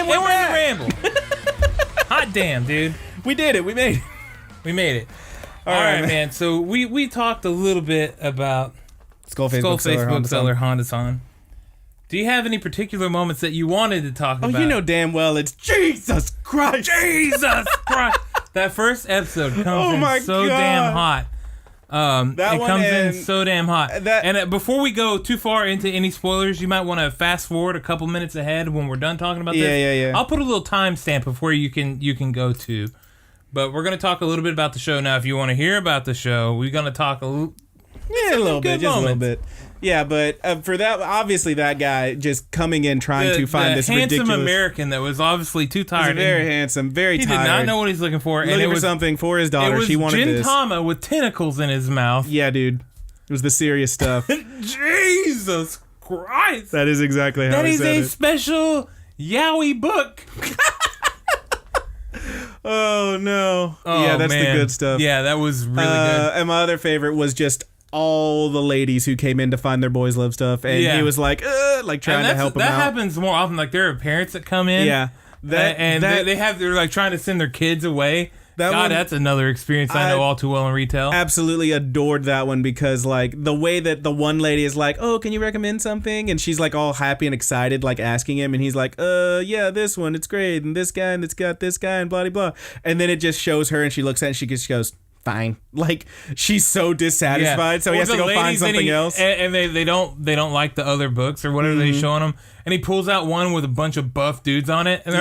And we're in the Ramble. Hot damn, dude. We did it. We made it. We made it. All right, man. So we talked a little bit about Skullface Bookseller, Honda-san. Do you have any particular moments that you wanted to talk about? Oh, you know damn well it's Jesus Christ. Jesus Christ. That first episode comes in so damn hot. It comes in so damn hot. And before we go too far into any spoilers, you might want to fast forward a couple minutes ahead when we're done talking about this. Yeah. I'll put a little timestamp of where you can go to. But we're going to talk a little bit about the show now. If you want to hear about the show, we're going to talk a little bit. Just a little bit. Yeah, but for that, obviously that guy just coming in trying to find this ridiculous... handsome American that was obviously too tired. He's very handsome, very tired. He did not know what he's looking for. Looking for something for his daughter. She wanted this. Gintama with tentacles in his mouth. Yeah, dude. It was the serious stuff. Jesus Christ. That is exactly how he said it. That is a special yaoi book. Oh, no. Oh, yeah, that's man. the good stuff. Yeah, that was really good. And my other favorite was just all the ladies who came in to find their boys love stuff, and he was like trying to help them out. That happens more often. Like there are parents that come in, they're like trying to send their kids away. That's another experience I know all too well in retail. Absolutely adored that one because like the way that the one lady is like, oh, can you recommend something? And she's like all happy and excited, like asking him, and he's like, yeah, this one, it's great, and this guy, and it's got this guy, and blah blah blah. And then it just shows her, and she looks at it, and she just goes, fine. Like she's so dissatisfied, so he has to go find something else. And they don't like the other books or whatever they're showing him. And he pulls out one with a bunch of buff dudes on it. And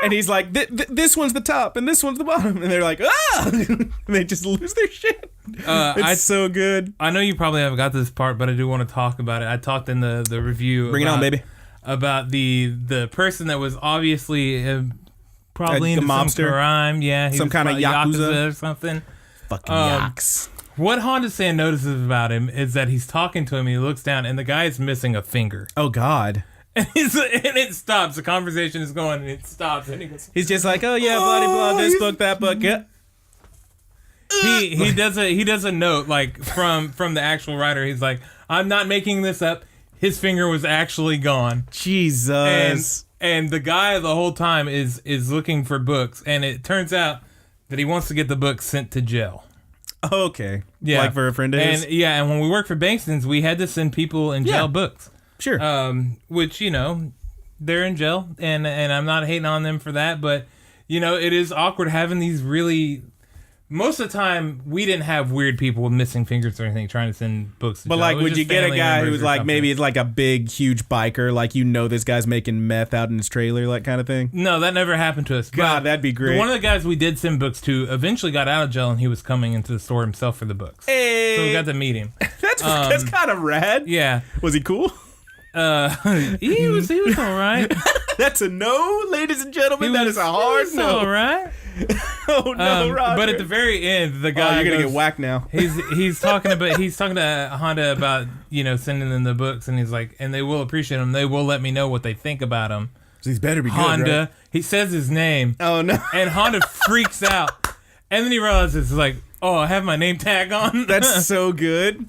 and he's like, this one's the top and this one's the bottom, and they're like, ah! And they just lose their shit. It's so good. I know you probably haven't got to this part, but I do want to talk about it. I talked in the review. Bring it on, baby. About the person that was obviously. Probably into mobster. Some crime, yeah. Some kind of Yakuza or something. Fucking yaks. What Honda-san notices about him is that he's talking to him, and he looks down, and the guy is missing a finger. Oh, God. And it stops. The conversation is going, and it stops. And he's just like, oh, yeah, blah, blah, this book, that book. Yeah. He does a note, like, from the actual writer. He's like, I'm not making this up. His finger was actually gone. Jesus. And the guy the whole time is looking for books, and it turns out that he wants to get the book sent to jail. Okay. Yeah. Like for a friend of his? And when we worked for Bankston's, we had to send people in jail books. Sure. Which, they're in jail, and I'm not hating on them for that, but, it is awkward having these really... Most of the time, we didn't have weird people with missing fingers or anything trying to send books to jail. But, like, would you get a guy who's, like, maybe it's like a big, huge biker, like, this guy's making meth out in his trailer, like, kind of thing? No, that never happened to us. God, that'd be great. One of the guys we did send books to eventually got out of jail, and he was coming into the store himself for the books. Hey! So we got to meet him. That's kind of rad. Yeah. Was he cool? He was all right. That's a no, ladies and gentlemen. That is a hard no. All right. Oh no, Roger. But at the very end, the guy you're gonna get whacked now. He's talking to Honda about sending them the books, and he's like, and they will appreciate them. They will let me know what they think about them. So he's better be Honda. good, right? He says his name. Oh no. And Honda freaks out, and then he realizes like, oh, I have my name tag on. That's so good.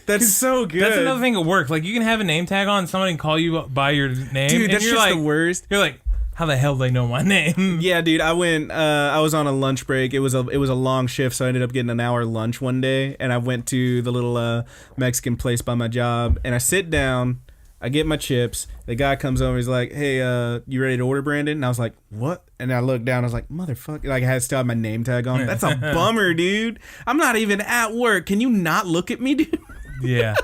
That's so good. That's another thing that works. Like you can have a name tag on, and somebody can call you by your name. Dude, and that's you're just like, the worst. You're like, how the hell do they know my name? Yeah, dude. I went. I was on a lunch break. It was a long shift, so I ended up getting an hour lunch one day. And I went to the little Mexican place by my job, and I sit down. I get my chips. The guy comes over. He's like, "Hey, you ready to order, Brandon?" And I was like, "What?" And I looked down. I was like, "Motherfucker!" Like I still had my name tag on. That's a bummer, dude. I'm not even at work. Can you not look at me, dude? Yeah.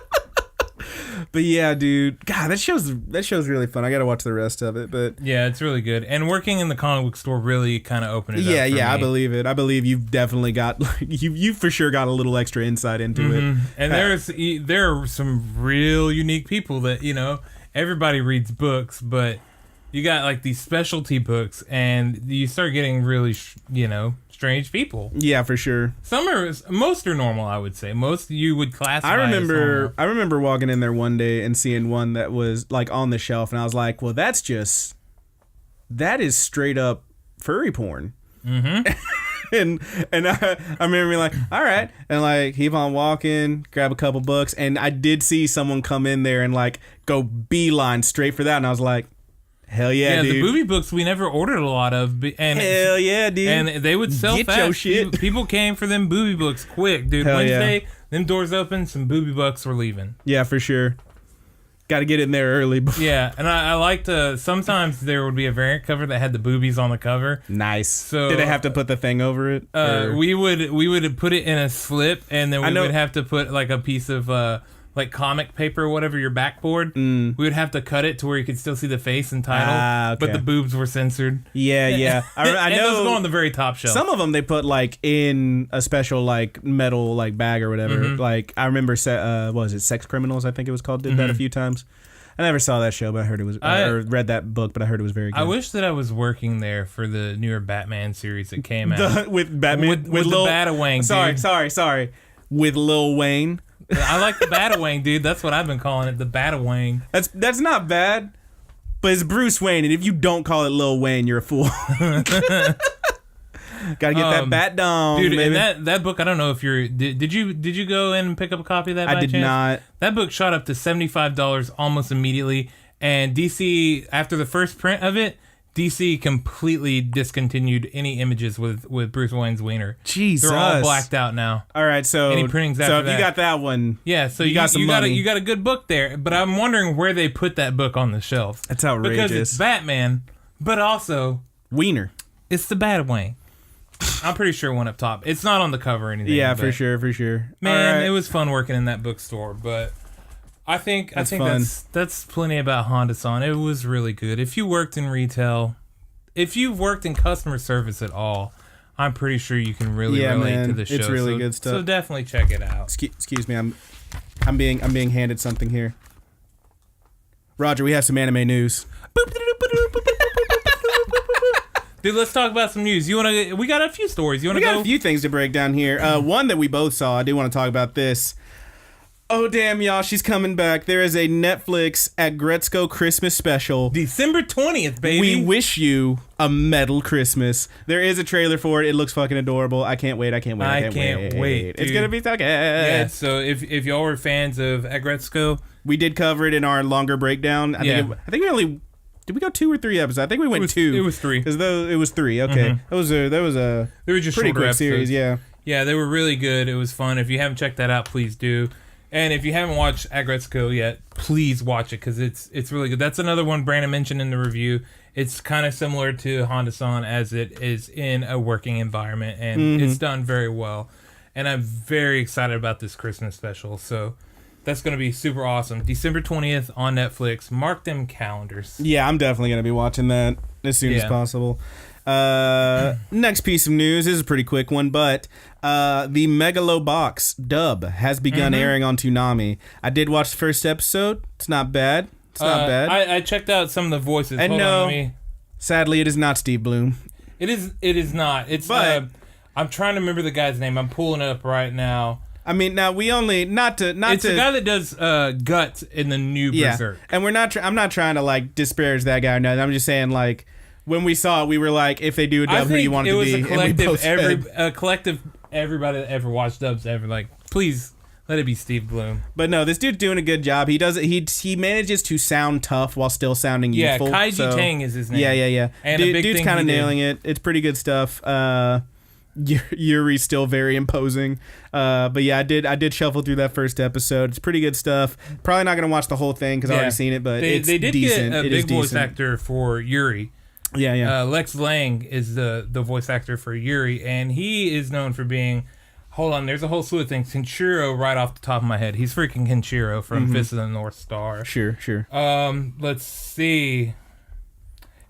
But yeah, dude. God, that show's really fun. I got to watch the rest of it. But yeah, it's really good. And working in the comic book store really kind of opened it up. Yeah, me. I believe it. I believe you've definitely got you for sure got a little extra insight into it. And there are some real unique people that everybody reads books, but you got like these specialty books, and you start getting really strange people. Yeah, for sure. Most are normal, I would say. Most you would classify. I remember walking in there one day and seeing one that was like on the shelf, and I was like, "Well, that is straight up furry porn." Mm-hmm. and I remember being like, "All right," and like keep on walking, grab a couple books, and I did see someone come in there and like go beeline straight for that, and I was like, Hell yeah, dude. The booby books we never ordered a lot of. And hell yeah, dude. And they would sell Get fast. your shit. People came for them booby books quick, dude. Hell Wednesday, yeah. them doors open, some booby books were leaving. Yeah, for sure. Got to get in there early. Yeah, and I like to. Sometimes there would be a variant cover that had the boobies on the cover. Nice. So did they have to put the thing over it? We would put it in a slip, and then we would have to put like a piece of like comic paper or whatever, your backboard. We would have to cut it to where you could still see the face and title, okay. but the boobs were censored. Yeah. I know. Those go on the very top shelf. Some of them they put like in a special like metal like bag or whatever. Like I remember, what was it, Sex Criminals? I think it was called. Did that a few times. I never saw that show, but I heard it was. Or read that book, but I heard it was very good. I wish that I was working there for the newer Batman series that came out with Batman with Lil, the Batawang. Sorry. With Lil Wayne. I like the Batawang, dude. That's what I've been calling it, the Batawang. That's not bad, but it's Bruce Wayne, and if you don't call it Lil Wayne, you're a fool. Gotta get that bat down, dude. baby. And that book, I don't know if you're. Did you go in and pick up a copy of that? I did chance? not. That book shot up to $75 almost immediately, and DC after the first print of it, DC completely discontinued any images with Bruce Wayne's wiener. Jesus, they're all blacked out now. All right, so any printings after so if that. you got that one, yeah, so you got a good book there. But I'm wondering where they put that book on the shelf. That's outrageous. Because it's Batman, but also wiener. It's the Batawang. I'm pretty sure one up top. It's not on the cover or anything. Yeah, for sure. Man, It was fun working in that bookstore, but I think that's plenty about Honda-san. It was really good. If you worked in retail, if you've worked in customer service at all, I'm pretty sure you can really relate to the show. It's really good stuff. So definitely check it out. Excuse me, I'm being handed something here. Roger, we have some anime news. Dude, let's talk about some news. We got a few stories. We got a few things to break down here. One that we both saw. I do want to talk about this. Oh, damn, y'all. She's coming back. There is a Netflix at Gretzko Christmas special. December 20th, baby. We wish you a metal Christmas. There is a trailer for it. It looks fucking adorable. I can't wait. I can't wait. Dude. It's going to be so good. Yeah, so if y'all were fans of at Gretzko, we did cover it in our longer breakdown. I think we only... Did we go 2 or 3 episodes? I think we went 2. It was 3. Because it was 3. Okay, that was a they were just pretty shorter quick episodes. series. Yeah, they were really good. It was fun. If you haven't checked that out, please do. And if you haven't watched Agretzko yet, please watch it because it's really good. That's another one Brandon mentioned in the review. It's kind of similar to Honda-san as it is in a working environment, and it's done very well. And I'm very excited about this Christmas special. So. That's going to be super awesome. December 20th on Netflix. Mark them calendars. Yeah, I'm definitely going to be watching that as soon as possible. Next piece of news. This is a pretty quick one, but the Megalobox dub has begun airing on Toonami. I did watch the first episode. It's not bad. I checked out some of the voices. And sadly, it is not Steve Bloom. It is not. It's. I'm trying to remember the guy's name. I'm pulling it up right now. I mean, now we only it's the guy that does Guts in the new Berserk. And we're not. I'm not trying to like disparage that guy or nothing. I'm just saying like when we saw it, we were like, if they do a dub, who do you want it to be? It was a collective. Everybody that ever watched dubs ever like, please let it be Steve Bloom. But no, this dude's doing a good job. He does it. He manages to sound tough while still sounding youthful. Yeah, Kaiji Tang is his name. Yeah. And dude's kind of nailing it. It's pretty good stuff. Yuri's still very imposing, but yeah, I did shuffle through that first episode. It's pretty good stuff. Probably not gonna watch the whole thing because I've already seen it, but they did decent. Get a it big voice actor for Yuri. Yeah. Lex Lang is the voice actor for Yuri, and he is known for being. Hold on, there's a whole slew of things. Kenshiro, right off the top of my head, he's freaking Kenshiro from Fist of the North Star. Sure. Let's see,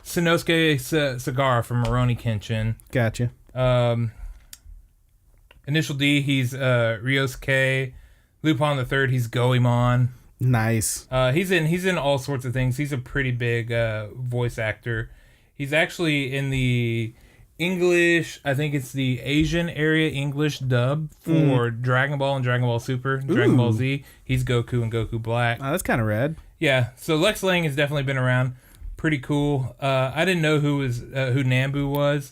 Sanosuke Sagara from Rurouni Kenshin. Gotcha. Initial D, he's Ryosuke. Lupin the Third, he's Goemon. Nice. He's in all sorts of things. He's a pretty big voice actor. He's actually in the English, I think it's the Asian area English dub for Dragon Ball and Dragon Ball Super, Dragon Ball Z. He's Goku and Goku Black. Oh, that's kind of rad. Yeah, so Lex Lang has definitely been around. Pretty cool. I didn't know who Nambu was.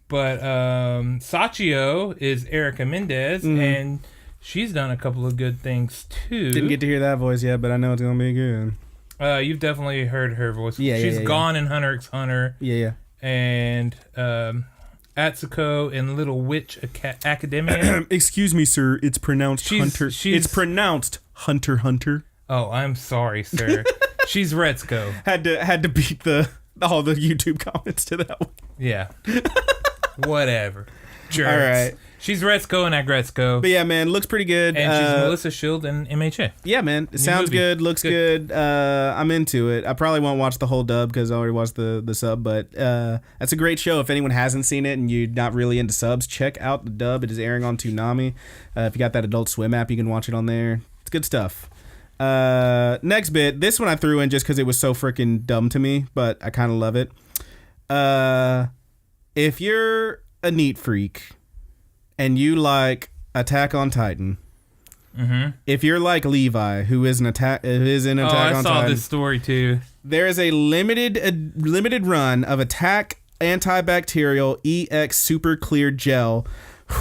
But Sachio is Erica Mendez, and she's done a couple of good things too. Didn't get to hear that voice yet, but I know it's gonna be good. You've definitely heard her voice. Yeah, She's yeah. gone in Hunter x Hunter. Yeah. And Atsuko in Little Witch Academia. Excuse me, sir. It's pronounced Hunter. It's pronounced Hunter. Oh, I'm sorry, sir. She's Retsuko. Had to beat all the YouTube comments to that one. Yeah. Whatever. Jerks. All right. She's Retsuko and Agretsuko. But yeah, man, looks pretty good. And she's Melissa Shield in MHA. Yeah, man. It sounds good. Looks good. I'm into it. I probably won't watch the whole dub because I already watched the sub, but that's a great show. If anyone hasn't seen it and you're not really into subs, check out the dub. It is airing on Toonami. If you got that Adult Swim app, you can watch it on there. It's good stuff. Next bit. This one I threw in just because it was so freaking dumb to me, but I kind of love it. If you're a neat freak and you like Attack on Titan, if you're like Levi, who is in Attack on Titan, I saw this story too. There is a limited run of Attack Antibacterial EX Super Clear Gel,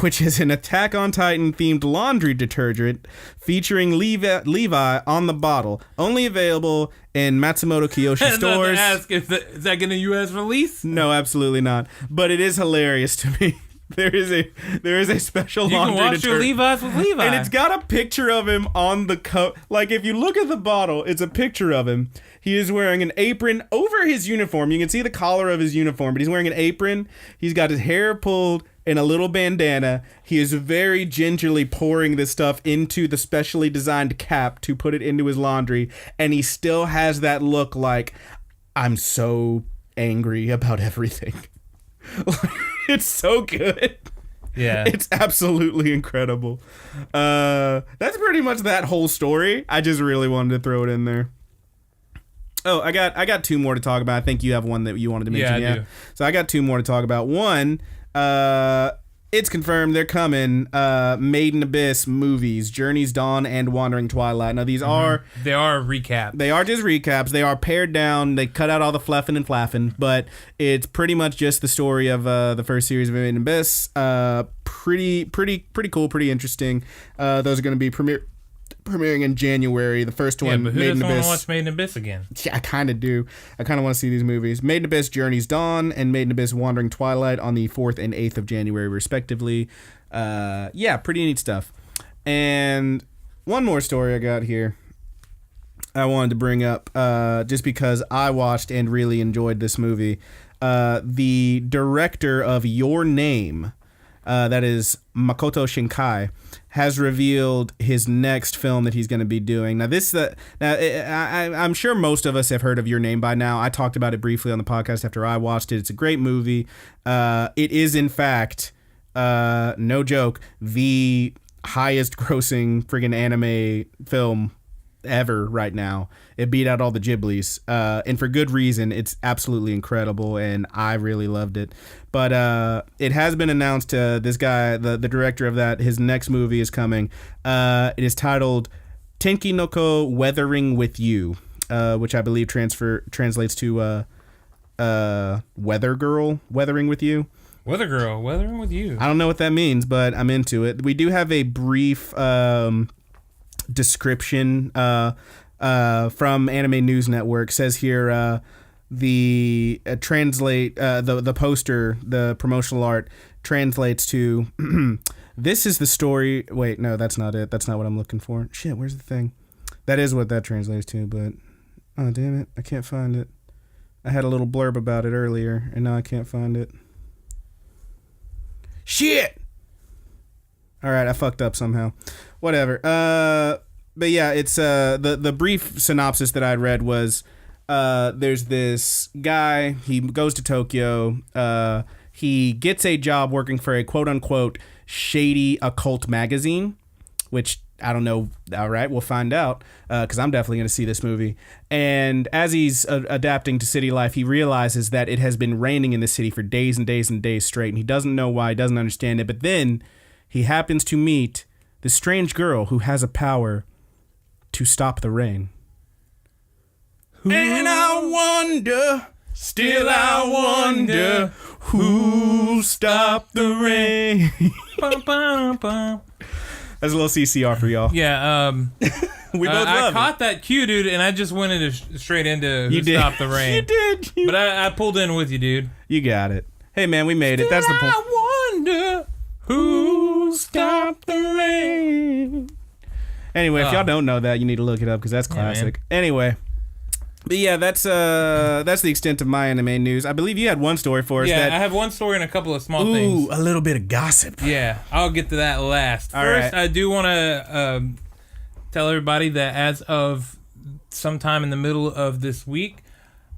which is an Attack on Titan themed laundry detergent featuring Levi on the bottle. Only available in Matsumoto Kiyoshi stores. Ask is that getting a U.S. release? No, absolutely not. But it is hilarious to me. There is a special laundry detergent. You can wash your Levi's with Levi. And it's got a picture of him on the coat. Like, if you look at the bottle, it's a picture of him. He is wearing an apron over his uniform. You can see the collar of his uniform, but he's wearing an apron. He's got his hair pulled in a little bandana. He is very gingerly pouring this stuff into the specially designed cap to put it into his laundry. And he still has that look like, I'm so angry about everything. It's so good. Yeah. It's absolutely incredible. That's pretty much that whole story. I just really wanted to throw it in there. Oh, I got two more to talk about. I think you have one that you wanted to mention. Yeah, I do. So I got two more to talk about. One, it's confirmed they're coming. Made in Abyss movies, Journey's Dawn and Wandering Twilight. Now these they are recaps. They are just recaps. They are pared down. They cut out all the fluffing and flaffing, but it's pretty much just the story of the first series of Made in Abyss. Pretty cool. Pretty interesting. Those are going to be premiering in January. The first one, but who Made in doesn't want Abyss. to watch Made in Abyss again? Yeah, I kind of do. I kind of want to see these movies. Made in Abyss, Journey's Dawn, and Made in Abyss, Wandering Twilight on the 4th and 8th of January, respectively. Yeah, pretty neat stuff. And one more story I got here I wanted to bring up just because I watched and really enjoyed this movie. The director of Your Name, that is Makoto Shinkai, has revealed his next film that he's going to be doing. Now, I'm sure most of us have heard of Your Name by now. I talked about it briefly on the podcast after I watched it. It's a great movie. It is, in fact, no joke, the highest grossing friggin' anime film ever right now. It beat out all the Ghiblis, and for good reason. It's absolutely incredible, and I really loved it. But it has been announced, this guy, the director of that, his next movie is coming. It is titled Tenki no Ko Weathering with You, which I believe translates to Weather Girl Weathering with You. Weather Girl Weathering with You. I don't know what that means, but I'm into it. We do have a brief description from Anime News Network. Says here the poster, the promotional art translates to this is the story. Wait, no, that's not it. That's not what I'm looking for. Shit, where's the thing? That is what that translates to, but oh damn it, I can't find it. I had a little blurb about it earlier, and now I can't find it. Shit. All right, I fucked up somehow. Whatever. But yeah, it's the brief synopsis that I read was there's this guy. He goes to Tokyo. He gets a job working for a quote unquote shady occult magazine, which I don't know. All right, we'll find out because I'm definitely going to see this movie. And as he's adapting to city life, he realizes that it has been raining in the city for days and days and days straight, and he doesn't know why. He doesn't understand it. But then he happens to meet this strange girl who has a power to stop the rain. And I wonder, still I wonder, who stopped the rain. Bum, bum, bum. That's a little CCR for y'all. Yeah, We both I love caught that cue, dude, and I just went straight into You did. Stop the Rain. You did. But I pulled in with you, dude. You got it. Hey, man, we made it. That's the point. I wonder who stopped the rain. Anyway, if y'all don't know that, you need to look it up because that's classic. Anyway. But yeah, that's the extent of my anime news. I believe you had one story for us. Yeah, I have one story and a couple of small things. Ooh, a little bit of gossip. Yeah, I'll get to that last. All First, right. I do want to tell everybody that as of sometime in the middle of this week,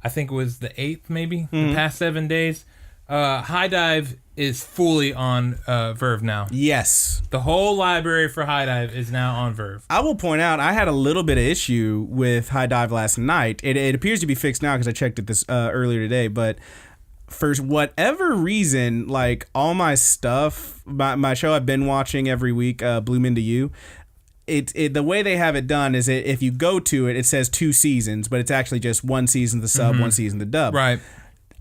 I think it was the 8th maybe, the past 7 days, High Dive is fully on Verve now. Yes. The whole library for High Dive is now on Verve. I will point out, I had a little bit of issue with High Dive last night. It appears to be fixed now because I checked it this earlier today, but for whatever reason, like all my stuff, my show I've been watching every week, Bloom Into You, the way they have it done is if you go to it, it says 2 seasons, but it's actually just 1 season the sub, 1 season the dub. Right.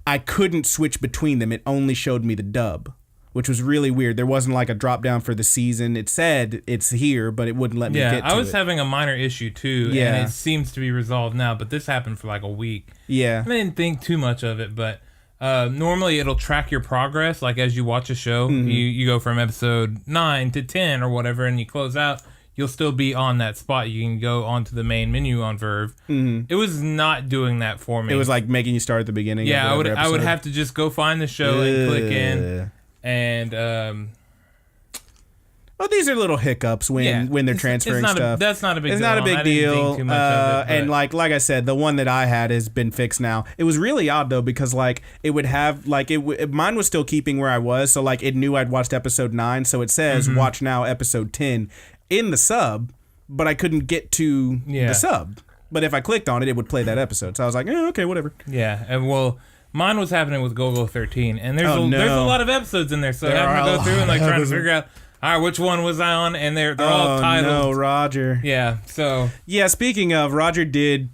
I couldn't switch between them. It only showed me the dub, which was really weird. There wasn't like a drop down for the season. It said it's here, but it wouldn't let me get to it. Yeah, I was having a minor issue too, and it seems to be resolved now, but this happened for like a week. Yeah. I didn't think too much of it, but normally it'll track your progress. Like as you watch a show, you go from episode 9 to 10 or whatever, and you close out. You'll still be on that spot. You can go onto the main menu on Verve. It was not doing that for me. It was like making you start at the beginning. Yeah, of I would have to just go find the show and click in. And well, these are little hiccups when they're transferring stuff. That's not a big deal. It's not a big deal. Think too much of it, and like I said, the one that I had has been fixed now. It was really odd though because like it would have like mine was still keeping where I was, so like it knew I'd watched episode 9, so it says watch now episode 10 in the sub, but I couldn't get to the sub. But if I clicked on it, it would play that episode. So I was like, okay, whatever. Yeah, and well, mine was happening with Go-Go 13, and there's a lot of episodes in there, so having to go through and like trying to figure out, all right, which one was I on, and they're all titled. No, Roger. Yeah, so. Yeah, speaking of, Roger did,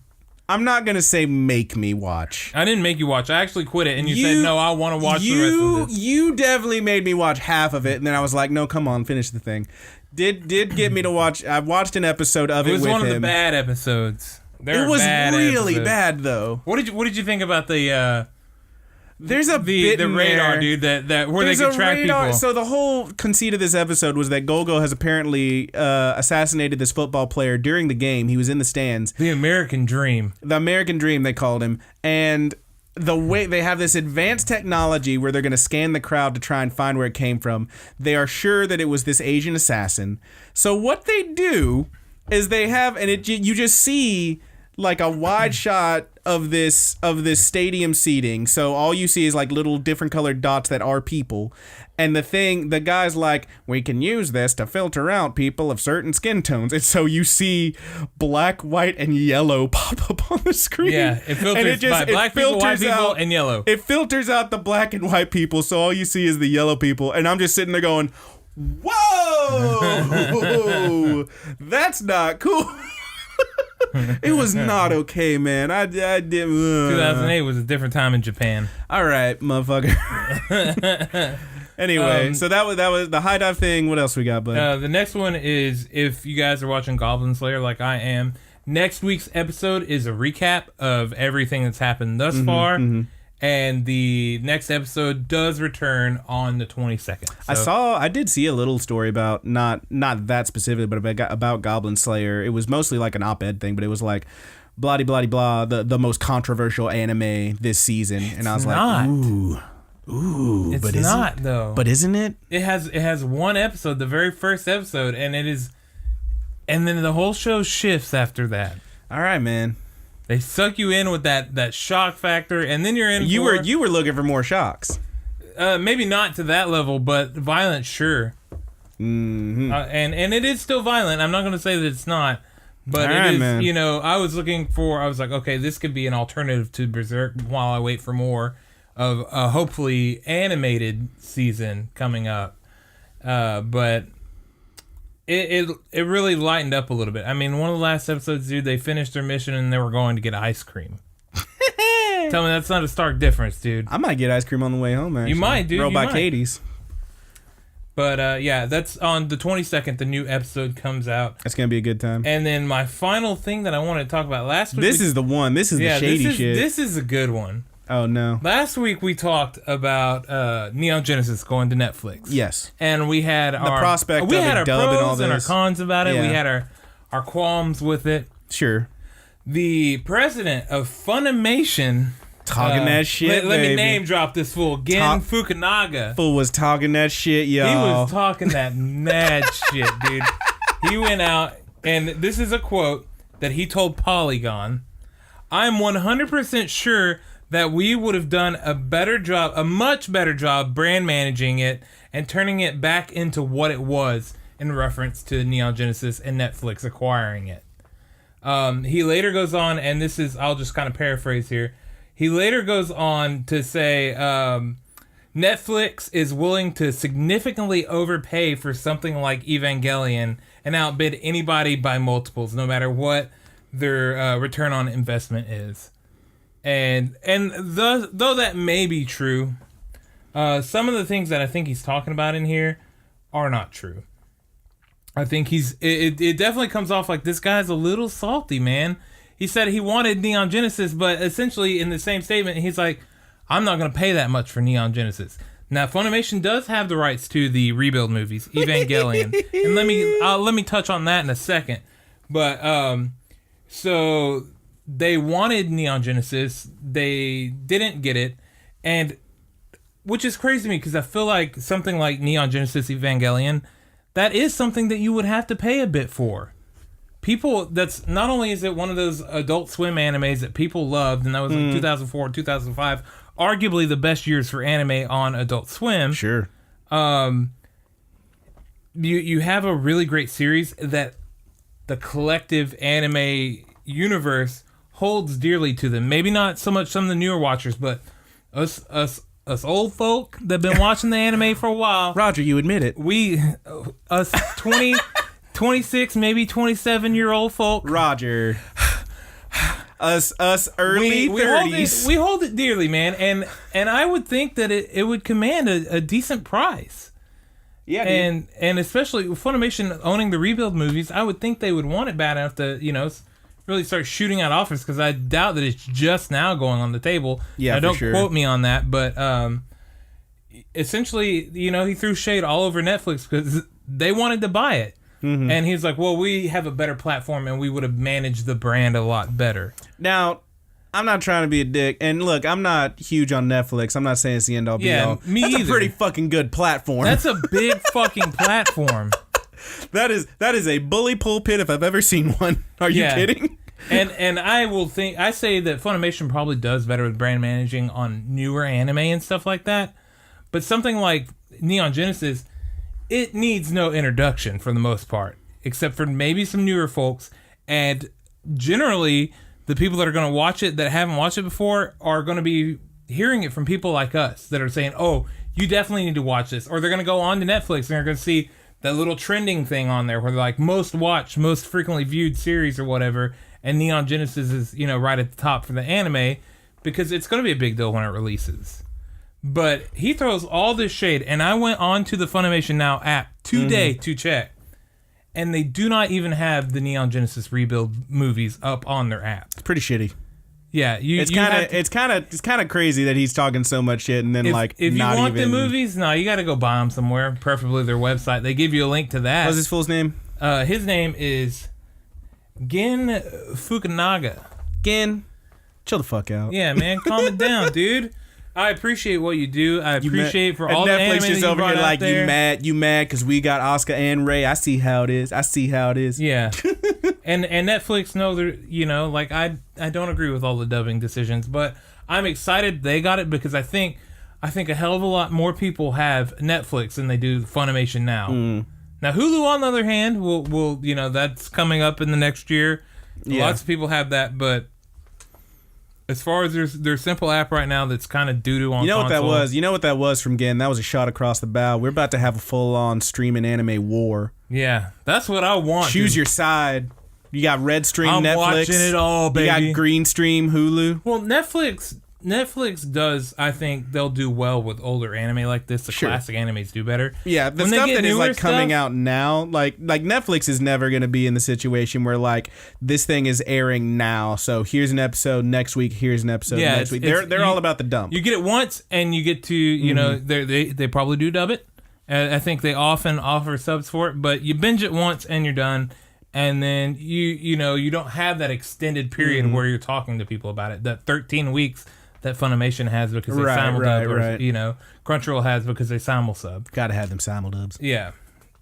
I'm not going to say make me watch. I didn't make you watch. I actually quit it, and you said, no, I want to watch the rest of this. You definitely made me watch half of it, and then I was like, no, come on, finish the thing. Did get me to watch. I watched an episode of it with him. It was one of the bad episodes. It was really bad though. What did you think about the? There's a bit the radar, dude. That where they can track people. So the whole conceit of this episode was that Golgo has apparently assassinated this football player during the game. He was in the stands. The American Dream. The American Dream, they called him, and the way they have this advanced technology where they're going to scan the crowd to try and find where it came from. They are sure that it was this Asian assassin. So what they do is they have, and you just see like a wide shot of this stadium seating. So all you see is like little different colored dots that are people. And the guy's like, we can use this to filter out people of certain skin tones. And so you see black, white, and yellow pop up on the screen. Yeah, it filters by black people, white people, and yellow. It filters out the black and white people, so all you see is the yellow people. And I'm just sitting there going, whoa, that's not cool. It was not okay, man. I did. 2008 was a different time in Japan. All right, motherfucker. Anyway, so that was the High Dive thing. What else we got, bud? The next one is, if you guys are watching Goblin Slayer like I am, next week's episode is a recap of everything that's happened thus far. And the next episode does return on the 22nd. So, I did see a little story about, not that specifically, but about Goblin Slayer. It was mostly like an op-ed thing, but it was like, blah, blah, blah, the most controversial anime this season. And I was like, ooh. It's not, though. But isn't it? It has one episode, the very first episode, and it is, and then the whole show shifts after that. All right, man. They suck you in with that shock factor, and then you're in. You were looking for more shocks. Maybe not to that level, but violent, sure. Mm-hmm. And it is still violent. I'm not going to say that it's not, but all it is. Man. You know, I was like, okay, this could be an alternative to Berserk while I wait for more of a hopefully animated season coming up. But it really lightened up a little bit. I mean, one of the last episodes, dude, they finished their mission and they were going to get ice cream. Tell me that's not a stark difference, dude. I might get ice cream on the way home, actually. You might, dude. Roll by Katie's. But yeah, that's on the 22nd. The new episode comes out. That's gonna be a good time. And then my final thing that I wanted to talk about last week. This is the one. This is the shady shit. This is a good one. Oh no! Last week we talked about Neon Genesis going to Netflix. Yes. And we had the prospect of a dub and all this. And our cons about it. Yeah. We had our qualms with it. Sure. The president of Funimation. Talking that shit, Let me name drop this fool. Gen Fukunaga. Fool was talking that shit, y'all. He was talking that mad shit, dude. He went out, and this is a quote that he told Polygon. I'm 100% sure that we would have done a much better job brand managing it and turning it back into what it was in reference to Neon Genesis and Netflix acquiring it. He later goes on, and this is, I'll just kind of paraphrase here. He later goes on to say Netflix is willing to significantly overpay for something like Evangelion and outbid anybody by multiples, no matter what their return on investment is. And though that may be true, some of the things that I think he's talking about in here are not true. I think it definitely comes off like this guy's a little salty, man. He said he wanted Neon Genesis, but essentially in the same statement, he's like, I'm not going to pay that much for Neon Genesis. Now, Funimation does have the rights to the rebuild movies, Evangelion. And let me touch on that in a second. But, so they wanted Neon Genesis. They didn't get it. And, which is crazy to me, because I feel like something like Neon Genesis Evangelion, that is something that you would have to pay a bit for. People, that's not only is it one of those Adult Swim animes that people loved, and that was like 2004, 2005, arguably the best years for anime on Adult Swim. Sure. You have a really great series that the collective anime universe holds dearly to them. Maybe not so much some of the newer watchers, but us old folk that have been watching the anime for a while. Roger, you admit it. Us 26, maybe 27-year-old folk. Roger. Us early 30s. We hold it dearly, man. And I would think that it would command a decent price. Yeah, dude. And especially with Funimation owning the rebuild movies, I would think they would want it bad enough to, really start shooting out offers, because I doubt that it's just now going on the table. Yeah, now, don't sure. quote me on that, but essentially, he threw shade all over Netflix because they wanted to buy it. Mm-hmm. And he's like, well, we have a better platform and we would have managed the brand a lot better. Now, I'm not trying to be a dick. And look, I'm not huge on Netflix. I'm not saying it's the end all be all. Me That's either. a pretty fucking good platform. That's a big fucking platform. That is a bully pulpit if I've ever seen one. Are you kidding? And I say that Funimation probably does better with brand managing on newer anime and stuff like that. But something like Neon Genesis, it needs no introduction for the most part, except for maybe some newer folks. And generally, the people that are going to watch it that haven't watched it before are going to be hearing it from people like us that are saying, oh, you definitely need to watch this. Or they're going to go on to Netflix and they're going to see that little trending thing on there where they're like most watched, most frequently viewed series or whatever. And Neon Genesis is, right at the top for the anime because it's going to be a big deal when it releases. But he throws all this shade, and I went on to the Funimation Now app today to check, and they do not even have the Neon Genesis rebuild movies up on their app. It's pretty shitty. Yeah, it's kind of crazy that he's talking so much shit, and then if you want the movies, no, you got to go buy them somewhere, preferably their website. They give you a link to that. What's his full name? His name is Gen Fukunaga. Gen, chill the fuck out. Yeah, man, calm it down, dude. I appreciate what you do. I appreciate for all the anime Netflix just over here like you mad because we got Oscar and Ray. I see how it is. Yeah, and Netflix know they're I don't agree with all the dubbing decisions, but I'm excited they got it because I think a hell of a lot more people have Netflix than they do Funimation now. Now Hulu, on the other hand, will that's coming up in the next year. Yeah. Lots of people have that, but as far as their simple app right now that's kind of doo-doo on console. You know what that was from Gen? That was a shot across the bow. We're about to have a full-on streaming anime war. Yeah, that's what I want. Choose your side. You got Red Stream, Netflix. I'm watching it all, baby. You got Green Stream, Hulu. Well, Netflix, Netflix does, I think they'll do well with older anime like this. The classic animes do better. Yeah, the when stuff that is like coming stuff, out now, like Netflix is never going to be in the situation where like this thing is airing now. So here's an episode next week. Here's an episode next week. They're all about the dump. You get it once, and you get to you know they probably do dub it. I think they often offer subs for it, but you binge it once and you're done. And then you know you don't have that extended period where you're talking to people about it. That 13 weeks that Funimation has because they simuldub, or you know Crunchyroll has because they simulsub. Gotta have them simuldubs. Yeah.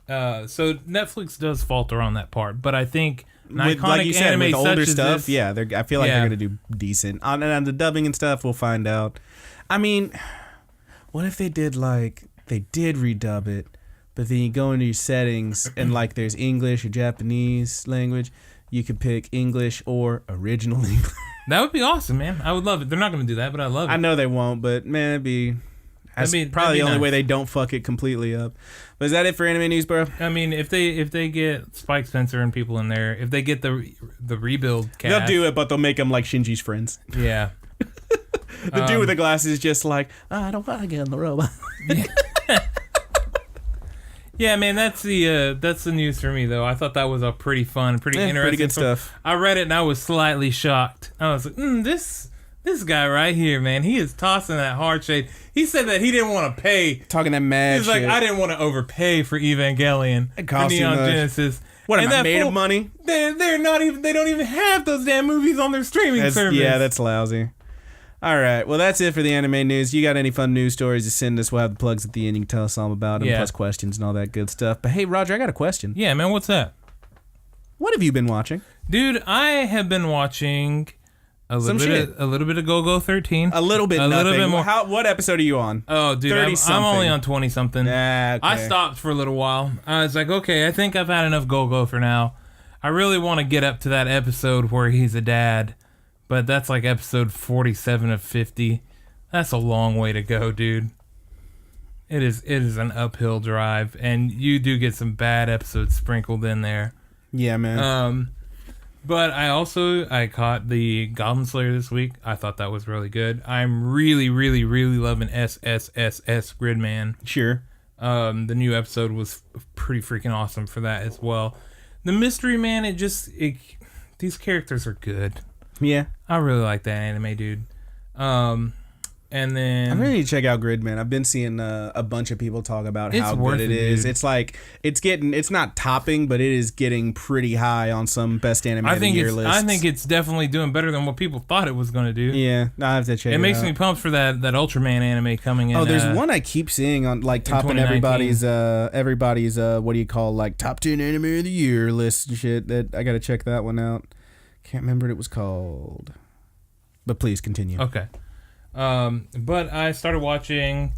So Netflix does falter on that part, but I think with, like you said, with older stuff, I feel like they're gonna do decent. On the dubbing and stuff, we'll find out. I mean, what if they did redub it? But then you go into your settings and like there's English or Japanese language. You could pick English or original English. That would be awesome, man. I would love it. They're not going to do that, but I love it. I know they won't, but man, that's probably the only way they don't fuck it completely up. But is that it for anime news, bro? I mean, if they get Spike Spencer and people in there, if they get the rebuild cast, they'll do it, but they'll make them like Shinji's friends. Yeah. The dude with the glasses is just like, I don't want to get in the robot. Yeah, man, that's the news for me though. I thought that was a pretty fun, pretty interesting, pretty good stuff. I read it and I was slightly shocked. I was like, this guy right here, man, he is tossing that hard shade. He said that he didn't want to pay. Talking that mad shit. He's like, I didn't want to overpay for Evangelion, for Neon Genesis. What, am I made of money? They don't even have those damn movies on their streaming service. Yeah, that's lousy. All right. Well, that's it for the anime news. You got any fun news stories to send us? We'll have the plugs at the end. You can tell us all about them, plus questions and all that good stuff. But hey, Roger, I got a question. Yeah, man, what's that? What have you been watching? Dude, I have been watching a little bit of Go-Go 13. A little bit more. What episode are you on? Oh, dude, I'm only on 20-something. Okay. I stopped for a little while. I was like, okay, I think I've had enough Go-Go for now. I really want to get up to that episode where he's a dad. But that's like episode 47 of 50. That's a long way to go, dude. It is an uphill drive, and you do get some bad episodes sprinkled in there. Yeah, man. But I caught the Goblin Slayer this week. I thought that was really good. I'm really, really, really loving SSSS Gridman. Sure. The new episode was pretty freaking awesome for that as well. The Mystery Man, these characters are good. Yeah. I really like that anime, dude. And then I really need to check out Gridman. I've been seeing a bunch of people talk about how good it is. Dude. It's like it's not topping, but it is getting pretty high on some best anime of the year lists. I think it's definitely doing better than what people thought it was going to do. Yeah, I have to check it out. It makes me pumped for that Ultraman anime coming in. Oh, there's one I keep seeing on like topping everybody's what do you call like top 10 anime of the year list and shit. That I got to check that one out. Can't remember what it was called. But please continue. Okay. But I started watching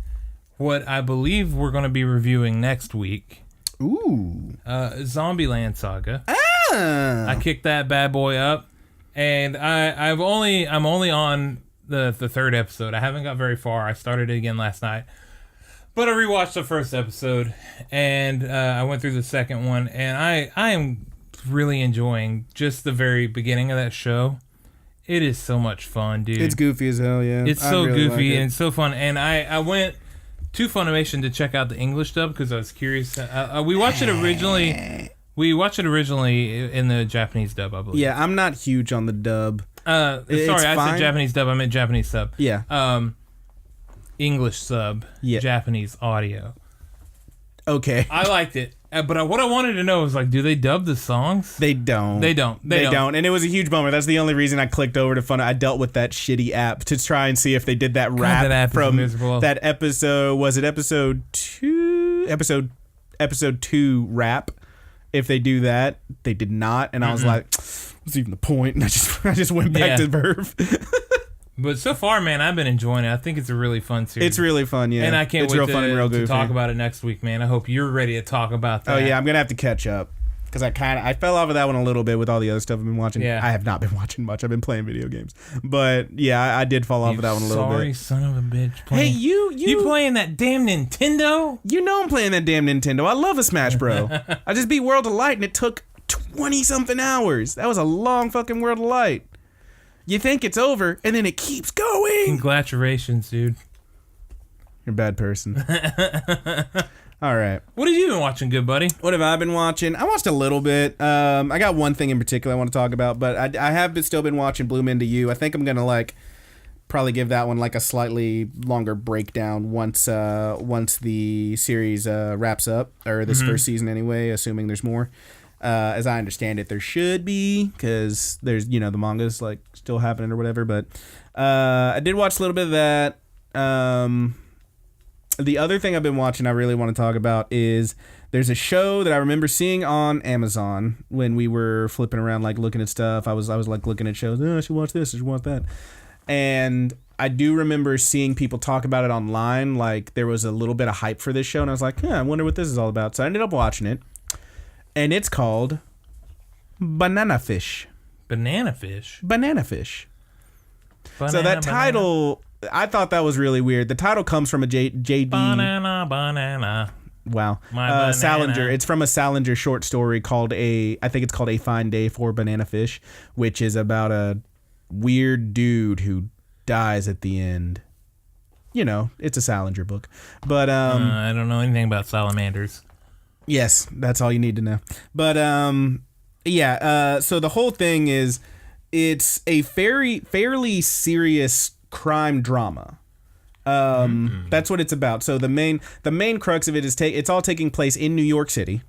what I believe we're going to be reviewing next week. Ooh. Zombieland Saga. Ah. I kicked that bad boy up, and I'm only on the third episode. I haven't got very far. I started it again last night, but I rewatched the first episode, and I went through the second one, and I am really enjoying just the very beginning of that show. It is so much fun, dude. It's goofy as hell, yeah. It's so really goofy and so fun. And I went to Funimation to check out the English dub because I was curious. We watched it originally. We watched it originally in the Japanese dub, I believe. Yeah, I'm not huge on the dub. Sorry, I said Japanese dub. I meant Japanese sub. Yeah. English sub. Yeah. Japanese audio. Okay. I liked it. But what I wanted to know was, like, do they dub the songs? They don't. They don't. And it was a huge bummer. That's the only reason I clicked over to I dealt with that shitty app to try and see if they did that rap from that episode. Was it episode 2? Episode 2 rap. If they do that, they did not. And I was like, what's even the point? And I just went back to Verve. But so far, man, I've been enjoying it. I think it's a really fun series. It's really fun, yeah. And I can't wait to talk about it next week, man. I hope you're ready to talk about that. Oh, yeah, I'm going to have to catch up. Because I fell off of that one a little bit with all the other stuff I've been watching. Yeah. I have not been watching much. I've been playing video games. But, yeah, I did fall off of that one a little bit. Sorry, son of a bitch. Hey, you playing that damn Nintendo? You know I'm playing that damn Nintendo. I love a Smash Bro. I just beat World of Light, and it took 20-something hours. That was a long fucking World of Light. You think it's over, and then it keeps going. Congratulations, dude. You're a bad person. All right. What have you been watching, good buddy? What have I been watching? I watched a little bit. I got one thing in particular I want to talk about, but I have still been watching Bloom Into You. I think I'm going to probably give that one a slightly longer breakdown once the series wraps up, or this first season anyway, assuming there's more. As I understand it, there should be, because there's, the manga's still happening or whatever, but I did watch a little bit of that. The other thing I've been watching I really want to talk about is there's a show that I remember seeing on Amazon when we were flipping around looking at stuff. I was looking at shows. I should watch this, I should watch that. And I do remember seeing people talk about it online. There was a little bit of hype for this show, and I was like, I wonder what this is all about. So I ended up watching it. And it's called Banana Fish. Banana Fish? Banana Fish. So that title, I thought that was really weird. The title comes from a J.D. Banana. Wow. Banana. Salinger. It's from a Salinger short story called A Fine Day for Banana Fish, which is about a weird dude who dies at the end. It's a Salinger book. But I don't know anything about salamanders. Yes, that's all you need to know. But so the whole thing is it's a fairly serious crime drama. That's what it's about. So the main crux of it is it's all taking place in New York City,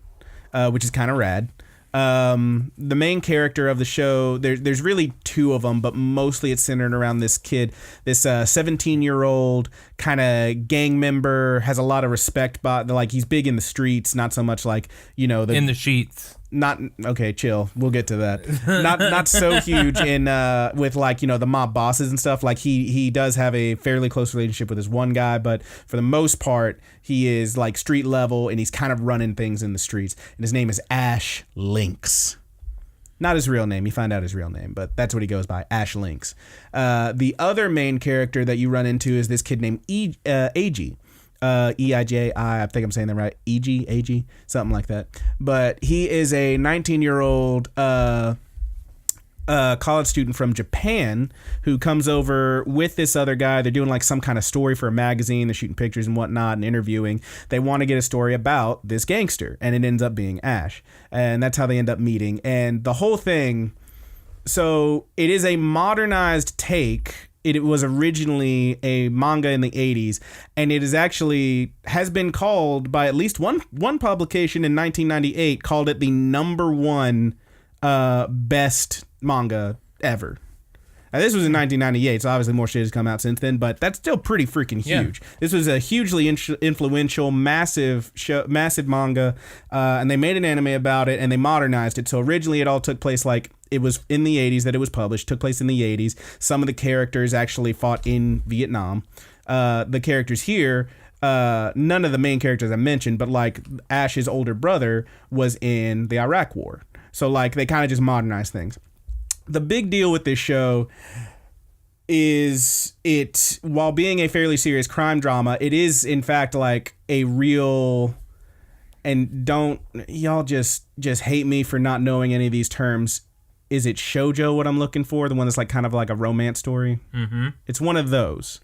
which is kind of rad. The main character of the show, there's really two of them, but mostly it's centered around this kid, this 17-year-old kind of gang member, has a lot of respect, but he's big in the streets, not so much in the sheets. Not okay, chill. We'll get to that. Not so huge in with the mob bosses and stuff. He does have a fairly close relationship with his one guy, but for the most part, he is street level, and he's kind of running things in the streets. And his name is Ash Lynx. Not his real name. You find out his real name, but that's what he goes by, Ash Lynx. The other main character that you run into is this kid named A.G. Eiji, I think I'm saying that right. AG, something like that. But he is a 19-year-old college student from Japan who comes over with this other guy. They're doing some kind of story for a magazine. They're shooting pictures and whatnot and interviewing. They want to get a story about this gangster, and it ends up being Ash. And that's how they end up meeting. And the whole thing, so it is a modernized take. It was originally a manga in the 80s, and it is actually has been called by at least one publication in 1998 called it the #1 best manga ever. Now, this was in 1998, so obviously more shit has come out since then, but that's still pretty freaking huge. Yeah. This was a hugely influential, massive manga, and they made an anime about it, and they modernized it. So originally it all took place it was in the 80s that it was published, took place in the 80s. Some of the characters actually fought in Vietnam. The characters here, none of the main characters I mentioned, but Ash's older brother was in the Iraq War. So they kind of just modernized things. The big deal with this show is while being a fairly serious crime drama, it is in fact a real, and don't y'all just hate me for not knowing any of these terms. Is it shoujo what I'm looking for? The one that's kind of like a romance story? Mm-hmm. It's one of those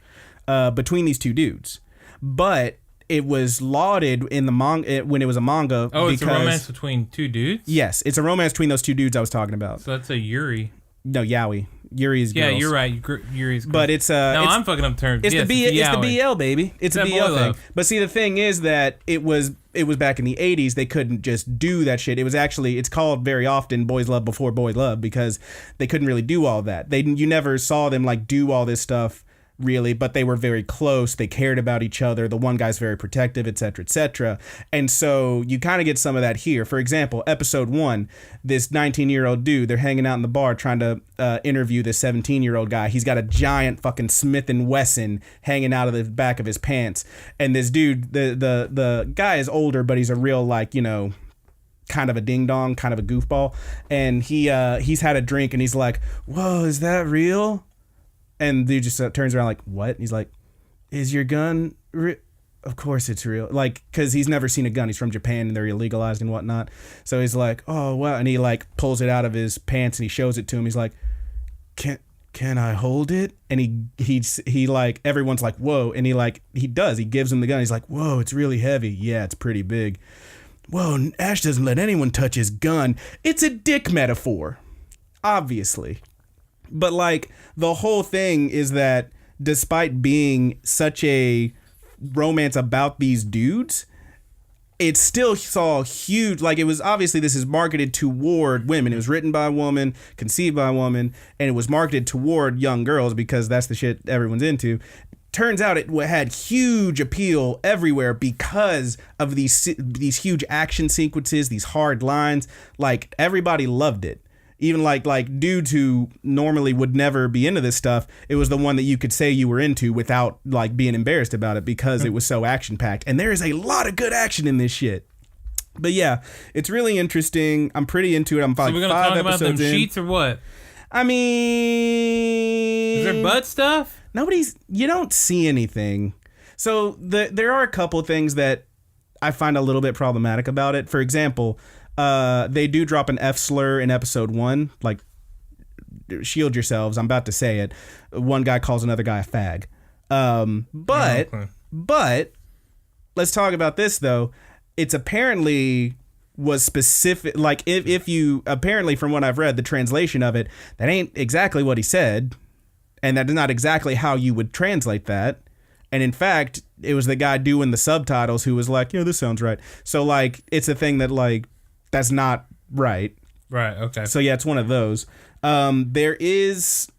between these two dudes. But it was lauded in the manga when it was a manga. Oh, it's a romance between two dudes? Yes, it's a romance between those two dudes I was talking about. So that's a Yuri. No, yaoi. Yuri's girls. Yeah, you're right. Yuri's girls. But it's I'm fucking up terms. It's the BL, baby. It's a BL thing. Love. But see, the thing is that it was back in the 80s. They couldn't just do that shit. It was actually, it's called very often Boys Love Before Boys Love, because they couldn't really do all that. You never saw them do all this stuff really, but they were very close. They cared about each other. The one guy's very protective, etc., etc. And so you kind of get some of that here. For example, episode 1, this 19-year-old dude, they're hanging out in the bar trying to interview this 17-year-old guy. He's got a giant fucking Smith & Wesson hanging out of the back of his pants. And this dude, the guy is older, but he's a real kind of a ding-dong, kind of a goofball. And he's had a drink and he's like, whoa, is that real? And dude just turns around like, what? And he's like, is your gun real? Of course it's real. Because he's never seen a gun. He's from Japan and they're illegalized and whatnot. So he's like, oh, wow. And he pulls it out of his pants and he shows it to him. He's like, can I hold it? And he like, everyone's like, whoa. And he gives him the gun. He's like, whoa, it's really heavy. Yeah, it's pretty big. Whoa, Ash doesn't let anyone touch his gun. It's a dick metaphor, obviously. But like, the whole thing is that despite being such a romance about these dudes, it still saw huge, like, it was obviously, this is marketed toward women. It was written by a woman, conceived by a woman, and it was marketed toward young girls because that's the shit everyone's into. Turns out it had huge appeal everywhere because of these huge action sequences, these hard lines. Like, everybody loved it. Even like dudes who normally would never be into this stuff, it was the one that you could say you were into without like being embarrassed about it because it was so action packed. And there is a lot of good action in this shit. But yeah, it's really interesting. I'm pretty into it. I'm like 5 episodes in. So we're gonna talk about them sheets or what? I mean, is there butt stuff? You don't see anything. So there are a couple things that I find a little bit problematic about it. For example, they do drop an F slur in episode 1, like, shield yourselves. I'm about to say it. One guy calls another guy a fag. But let's talk about this though. It's apparently was specific. Like if you, apparently from what I've read, the translation of it, that ain't exactly what he said. And that is not exactly how you would translate that. And in fact, it was the guy doing the subtitles who was like, yeah, this sounds right. So like, it's a thing that like, that's not right. Right, okay. So yeah, it's one of those. There is,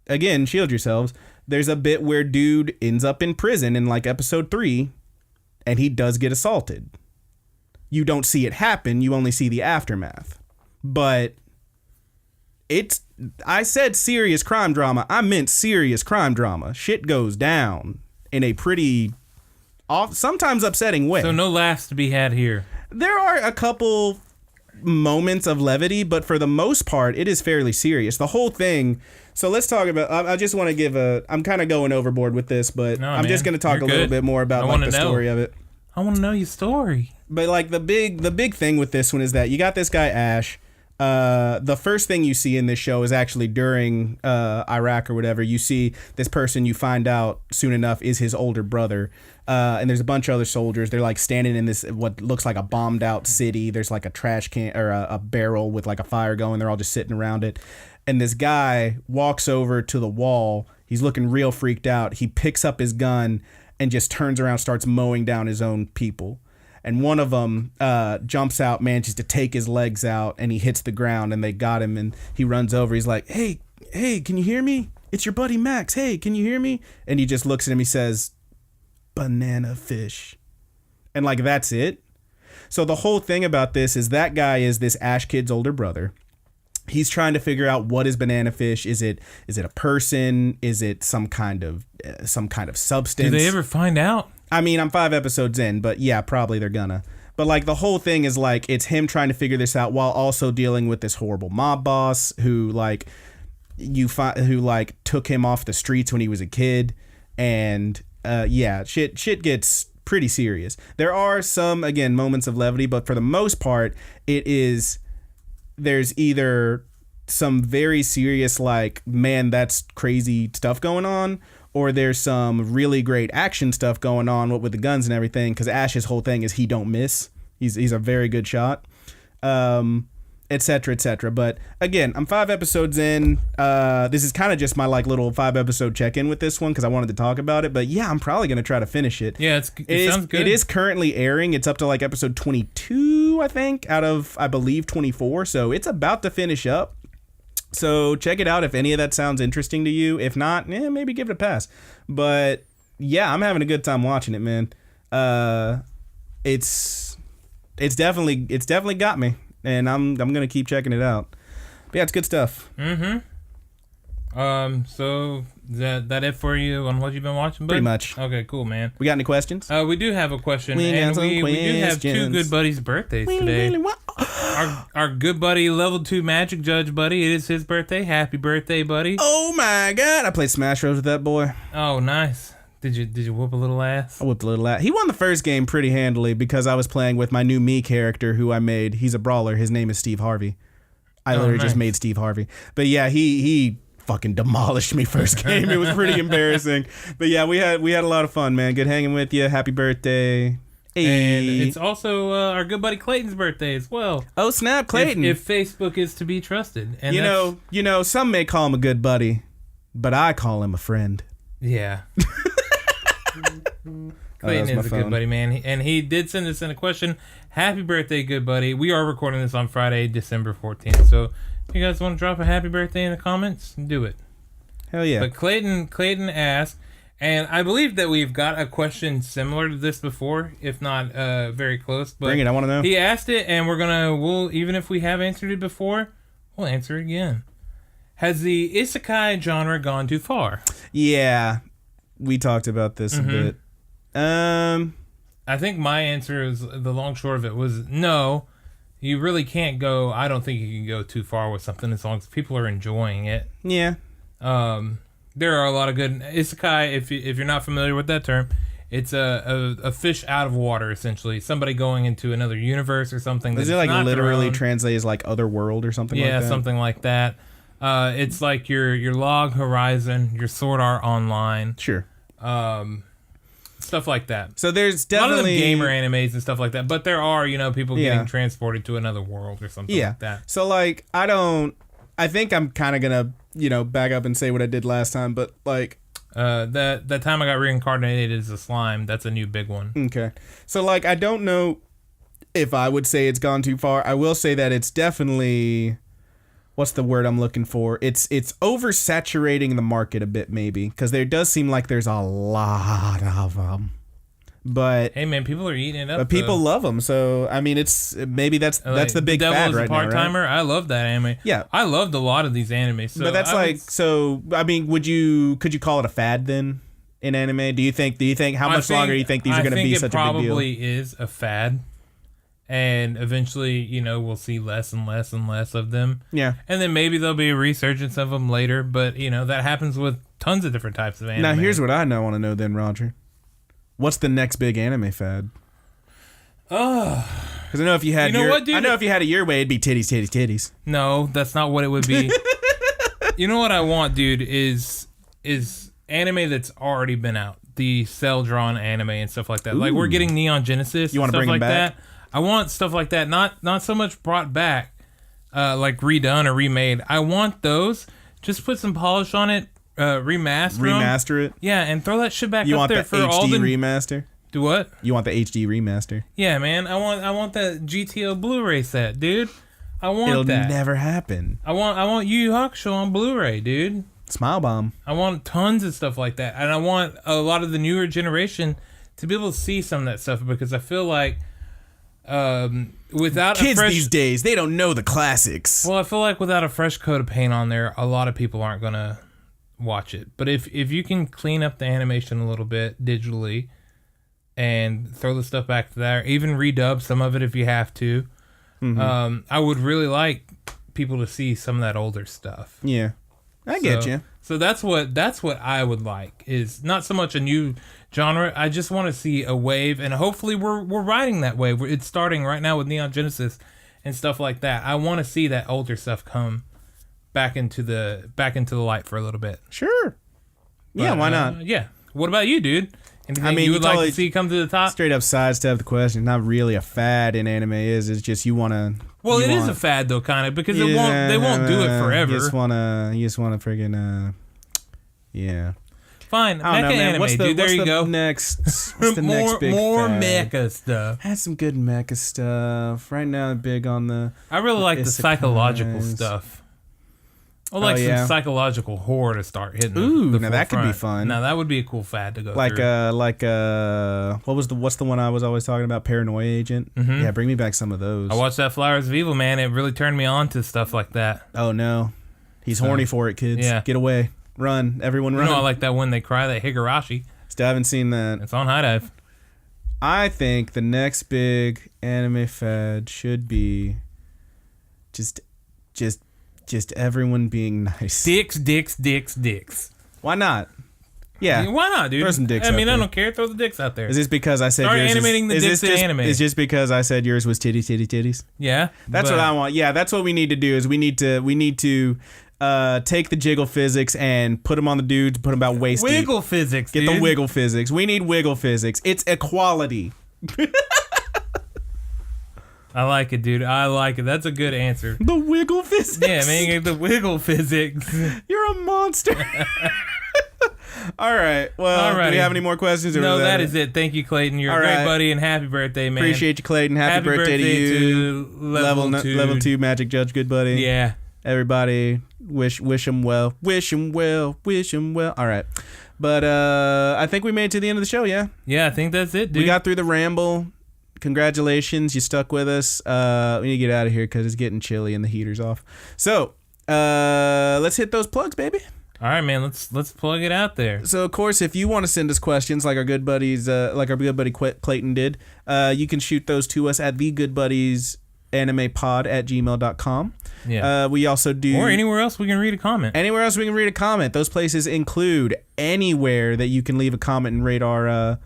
again, shield yourselves. There's a bit where dude ends up in prison in like episode 3, and he does get assaulted. You don't see it happen, you only see the aftermath. But I said serious crime drama. I meant serious crime drama. Shit goes down in a pretty, sometimes upsetting way. So no laughs to be had here. There are a couple moments of levity, but for the most part, it is fairly serious. The whole thing. So let's talk about. I just want to give I'm kind of going overboard with this, but I'm just going to talk a little bit more about like the story of it. I want to know your story. But like the big thing with this one is that you got this guy Ash. The first thing you see in this show is actually during Iraq or whatever. You see this person you find out soon enough is his older brother. And there's a bunch of other soldiers. They're like standing in this, what looks like a bombed out city. There's like a trash can or a barrel with like a fire going. They're all just sitting around it. And this guy walks over to the wall. He's looking real freaked out. He picks up his gun and just turns around, starts mowing down his own people. And one of them jumps out, manages to take his legs out, and he hits the ground, and they got him, and he runs over. He's like, hey, can you hear me? It's your buddy Max. Hey, can you hear me? And he just looks at him. He says, banana fish. And like, that's it. So the whole thing about this is that guy is this Ash kid's older brother. He's trying to figure out what is banana fish. Is it a person? Is it some kind of substance? Do they ever find out? I mean, I'm 5 episodes in, but yeah, probably they're gonna. But like the whole thing is like it's him trying to figure this out while also dealing with this horrible mob boss who took him off the streets when he was a kid, and shit gets pretty serious. There are some, again, moments of levity, but for the most part, there's either some very serious like, man, that's crazy stuff going on, or there's some really great action stuff going on with the guns and everything, because Ash's whole thing is he don't miss. He's a very good shot, etc., etc. But again, I'm 5 episodes in. This is kind of just my like little 5 episode check-in with this one because I wanted to talk about it. But yeah, I'm probably going to try to finish it. Yeah, it sounds good. It is currently airing. It's up to like episode 22, I think, out of, I believe, 24. So it's about to finish up. So check it out if any of that sounds interesting to you. If not, maybe give it a pass. But yeah, I'm having a good time watching it, man. It's definitely got me, and I'm gonna keep checking it out. But yeah, it's good stuff. So is that it for you on what you've been watching, buddy? Pretty much. Okay, cool, man. We got any questions? We do have a question. We do have 2 good buddies' birthdays today. Our good buddy, level 2 magic judge buddy, it is his birthday. Happy birthday, buddy. Oh my god, I played Smash Bros with that boy. Oh, nice. Did you whoop a little ass? I whooped a little ass. He won the first game pretty handily because I was playing with my new me character who I made. He's a brawler. His name is Steve Harvey. I literally just made Steve Harvey. But yeah, he fucking demolished me first game. It was pretty embarrassing. But yeah, we had a lot of fun, man. Good hanging with you. Happy birthday. Hey. And it's also our good buddy Clayton's birthday as well. Oh snap, Clayton! If Facebook is to be trusted, and you know, some may call him a good buddy, but I call him a friend. Yeah. Clayton is a good buddy, man. And he did send us in a question. Happy birthday, good buddy. We are recording this on Friday, December 14th. So if you guys want to drop a happy birthday in the comments, do it. Hell yeah. But Clayton asked, and I believe that we've got a question similar to this before, if not very close. But bring it, I want to know. He asked it, and we'll even if we have answered it before, we'll answer it again. Has the isekai genre gone too far? Yeah. We talked about this a bit. I think my answer is the long short of it was no. You really can't go. I don't think you can go too far with something as long as people are enjoying it. Yeah. There are a lot of good isekai. If you're not familiar with that term, it's a fish out of water essentially. Somebody going into another universe or something. Is it like literally translated as like other world or something? Yeah, like that? something like that. It's like your Log Horizon, your Sword Art Online. Sure. Stuff like that. So there's definitely a lot of them gamer animes and stuff like that, but there are, people getting transported to another world or something like that. So like I think I'm kind of gonna, back up and say what I did last time, but like that time I got reincarnated as a slime, that's a new big one. Okay. So like I don't know if I would say it's gone too far. I will say that it's definitely, what's the word I'm looking for? It's oversaturating the market a bit, maybe, because there does seem like there's a lot of them. But hey, man, people are eating it up. But people love them, so I mean, it's maybe that's the big fad right now, right? Part-timer. I love that anime. Yeah, I loved a lot of these animes. So but that's I mean, could you call it a fad then in anime? Do you think how much longer do you think these are going to be such a big deal? I think it probably is a fad. And eventually, we'll see less and less and less of them. Yeah. And then maybe there'll be a resurgence of them later. But, that happens with tons of different types of anime. Now, here's what I want to know then, Roger. What's the next big anime fad? Because I know if you had if you had it your way, it'd be titties, titties, titties. No, that's not what it would be. You know what I want, dude, is anime that's already been out. The cell-drawn anime and stuff like that. Ooh. Like, we're getting Neon Genesis. You want to bring them back? That. I want stuff like that, not so much brought back, like redone or remade. I want those. Just put some polish on it, remaster it. Yeah, and throw that shit back up there for all the remaster. Do what? You want the HD remaster? Yeah, man. I want that GTO Blu-ray set, dude. I want It'll that. It'll never happen. I want Yu Yu Hakusho on Blu-ray, dude. Smile Bomb. I want tons of stuff like that, and I want a lot of the newer generation to be able to see some of that stuff because I feel like. Without kids a fresh, these days, they don't know the classics. Well, I feel like without a fresh coat of paint on there, a lot of people aren't gonna watch it. But if you can clean up the animation a little bit digitally and throw the stuff back there, even redub some of it if you have to, I would really like people to see some of that older stuff. Yeah, I get you. So that's what I would like is not so much a new genre. I just want to see a wave, and hopefully we're riding that wave. It's starting right now with Neon Genesis and stuff like that. I want to see that older stuff come back into the light for a little bit. Sure. But, yeah, why not? Yeah. What about you, dude? Anything you would like to see come to the top? Straight up sidestep the question. Not really a fad in anime is. It's just you want to. Well, it is a fad though, kind of, because they won't do it forever. You just want to friggin' yeah. Fine, mecha anime, dude. There you go. What's the next big more fad? mecha stuff. Had some good mecha stuff. Right now, I'm big on the. I really like the psychological stuff. I like some psychological horror to start hitting. Ooh, now that could be fun. Now that would be a cool fad to go through. What's the one I was always talking about? Paranoia Agent. Mm-hmm. Yeah, bring me back some of those. I watched that Flowers of Evil, man. It really turned me on to stuff like that. Oh no, he's horny for it, kids. Yeah, get away, run, everyone, run. I like that When They Cry, that Higurashi. Still haven't seen that. It's on High Dive. I think the next big anime fad should be just everyone being nice. Dicks. Why not? Yeah. Why not, dude? Throw some dicks out there. I don't care. Throw the dicks out there. Is this because I said Start yours animating the dicks in anime. Is just because I said yours was titties? Yeah. That's what I want. Yeah, that's what we need to do is we need to take the jiggle physics and put them on the dudes, put them about waist deep. Wiggle physics, Get dude. the wiggle physics. We need wiggle physics. It's equality. I like it, dude. I like it. That's a good answer. The wiggle physics. Yeah, man, the wiggle physics. You're a monster. All right. Well, do we have any more questions? No, that is it. Thank you, Clayton. You're a great buddy, and happy birthday, man. Appreciate you, Clayton. Happy birthday to you. Level 2 Magic Judge, good buddy. Yeah. Everybody, wish him well. Wish him well. Wish him well. All right. But I think we made it to the end of the show, yeah? Yeah, I think that's it, dude. We got through the ramble. Congratulations. You stuck with us. We need to get out of here because it's getting chilly and the heater's off. So, let's hit those plugs, baby. All right, man. Let's plug it out there. So, of course, if you want to send us questions like our good buddies, like our good buddy Clayton did, you can shoot those to us at thegoodbuddiesanimepod@gmail.com. Yeah. We also do... Or anywhere else we can read a comment. Anywhere else we can read a comment. Those places include anywhere that you can leave a comment and rate our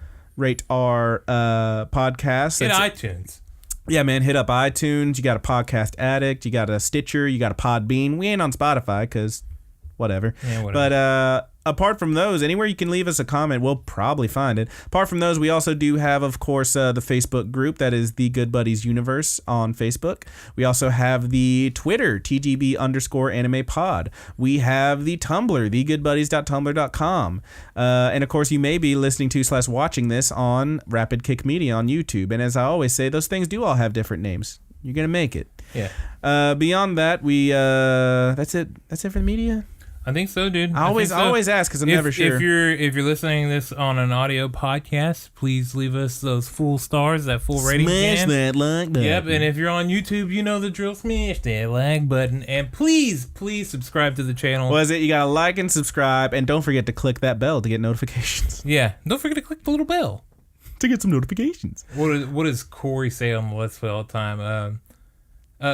podcast. Hit iTunes. Yeah, man. Hit up iTunes. You got a Podcast Addict. You got a Stitcher. You got a Podbean. We ain't on Spotify because... whatever. Yeah, whatever. But apart from those, anywhere you can leave us a comment, we'll probably find it. Apart from those, we also do have, of course, the Facebook group that is the Good Buddies Universe on Facebook. We also have the Twitter, TGB_anime-pod. We have the Tumblr, thegoodbuddies.tumblr.com. And of course, you may be listening to / watching this on Rapid Kick Media on YouTube. And as I always say, those things do all have different names. You're gonna make it. Yeah. Beyond that, we that's it. That's it for the media. I think so, dude. I always ask because I'm never sure. If you're listening to this on an audio podcast, please leave us those full stars, that full rating. Smash that like button. Yep, and if you're on YouTube, you know the drill. Smash that like button, and please subscribe to the channel. Was it? You gotta like and subscribe, and don't forget to click that bell to get notifications. Yeah, don't forget to click the little bell to get some notifications. What does Corey say on the Let's Play all the time?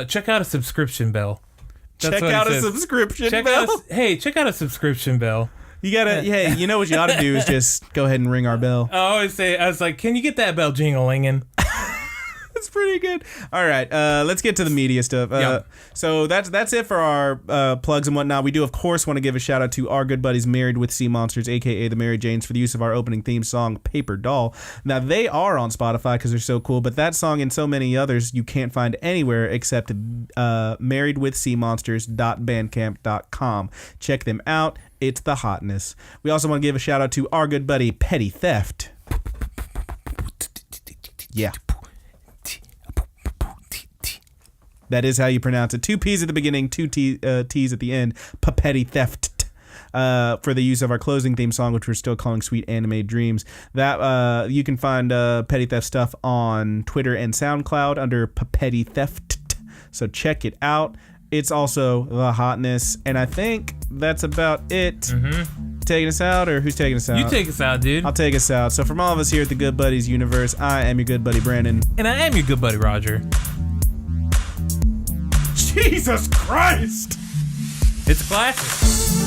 Check out a subscription bell. Check out a subscription bell. Check out a subscription bell. You gotta, hey, you know what you ought to do is just go ahead and ring our bell. I was like, can you get that bell jingling? That's pretty good. All right, let's get to the media stuff. Yep. So that's it for our plugs and whatnot. We do, of course, want to give a shout out to our good buddies Married with Seamonsters, a.k.a. the Mary Janes, for the use of our opening theme song, Paperdoll. Now, they are on Spotify because they're so cool, but that song and so many others you can't find anywhere except marriedwithseamonsters.bandcamp.com. Check them out. It's the hotness. We also want to give a shout out to our good buddy Petty Theft. Yeah. That is how you pronounce it. 2 P's at the beginning, 2 T's at the end. Petty Theft. For the use of our closing theme song, which we're still calling Sweet Anime Dreams. That you can find Petty Theft stuff on Twitter and SoundCloud under Petty Theft. So check it out. It's also the hotness. And I think that's about it. Mm-hmm. Taking us out, or who's taking us out? You take us out, dude. I'll take us out. So from all of us here at the Good Buddies Universe, I am your good buddy Brandon. And I am your good buddy Roger. Jesus Christ! It's a classic.